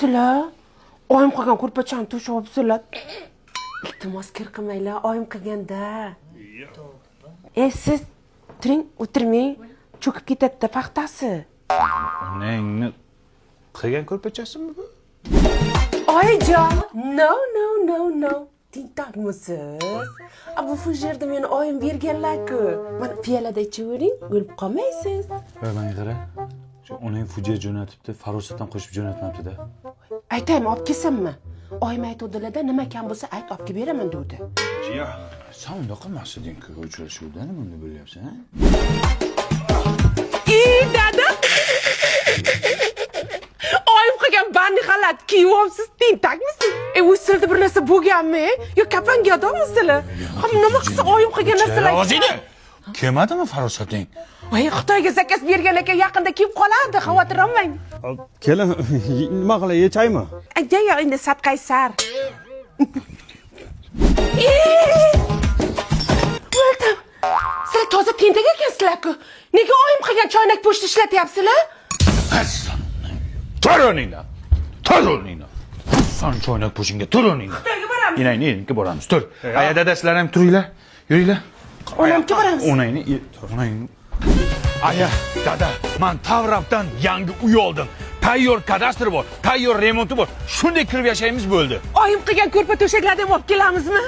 sizlar? Oyim qilgan ko'rpachani to'shib olibsizlar. Iltimos kir qilmanglar, oyim qilganda. Siz turing, o'tirmang. Cho'kib ketadi paxtasi. Onangni qilgan ko'rpachasimi bu? Oyijon, no. Tintakmisiz? Bu fujerda meni oyim berganlar-ku. Mana piyolada ichivering, o'lib qolmaysiz. Mana qara. Shu onang fujer jo'natibdi, farosatdan qo'shib jo'natmabdi-da. Aytaymi, olib kelsammi? Oyim aytuvdilar-da, nima kam bo'lsa ayt, olib kelib beraman dedi. Ya, sen undoq qilmasding-ku uchrashuvda, nima uni bilyapsan, ha? Dada! Oyim qilgan bandi xalat kiyyapsiz, tentakmisiz? Usulda bir narsa bo'lganmi? Yo kapanga odammisizlar? Nima qilsa oyim qilgan narsalar. O'zingni kelmadimi farosating? Voy, Xitoyga zakaz bergan ekan, yaqinda kelib qoladi, xavotir olmang. Kelin, nima qilay, yechaymi? Yo, endi sadqaysar. Bo'ldim. Sizlar toza tentak ekansizlar-ku. Nega oyim qilgan choynak pochta ishlatyapsizlar? Tur o'rningdan. Sen choynak po'shingga tur o'rningdan. Xitoyga boramiz. Inangni boramiz. Tur. Aya dadasilar ham turinglar. Yuringlar. Onamga boramiz. Onangni. Aya, dada, men Tavrabdan yangi uy oldim. Tayyor kadastri bor, tayyor remonti bor. Shunday kirib yashaymiz bo'ldi. Oyim qilgan ko'rpa to'shaklarni ham olib kelamizmi?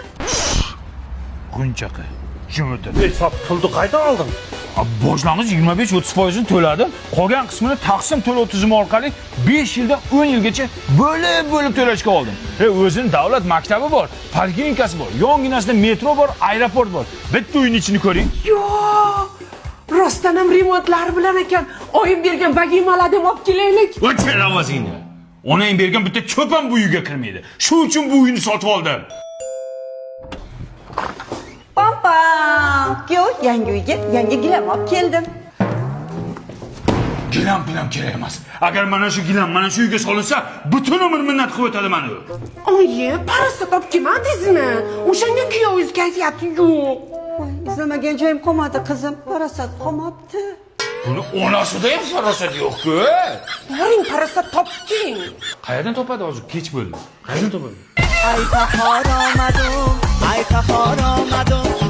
Gunchaqa. Jim o'tir. Hisob pulni qaydan olding? Boshlang'ich 25-30% to'ladim. Qolgan qismini taqsim to'lov tizimi orqali 5 yildan 10 yilgacha bo'lib to'lashga oldim. O'zining davlat maktabi bor, poliklinikasi bor, yonginasida metro bor, aeroport bor. Bitta uyning ichini ko'ring. Yo! Rostdan ham remontlari bilan ekan. Oyim bergan vagimalarni ham olib kelaylik. O'chir ovozingni. Onang bergan bitta cho'p ham bu uyga kirmaydi. Shu uchun bu uyni sotib oldim. Pam, kuyov yangi uyga yangi gilam olib keldim. Gilam kerak emas. Agar mana shu gilam mana shu uyga solinsa, butun umr minnat qilib o'tadi meni. Oyi, parastot olib kelmadingizmi? O'shanga kuyovingiz kayfiyati yo'q. Voy, izlamagan joyim qolmadi qizim, parasat qolmabdi. Buni onasida ham farosat yo'q-ku. Boring, parastot toping. Qayerdan topadi hozir? Kech bo'ldi. Qayerdan topadi? Ay qahar omadim,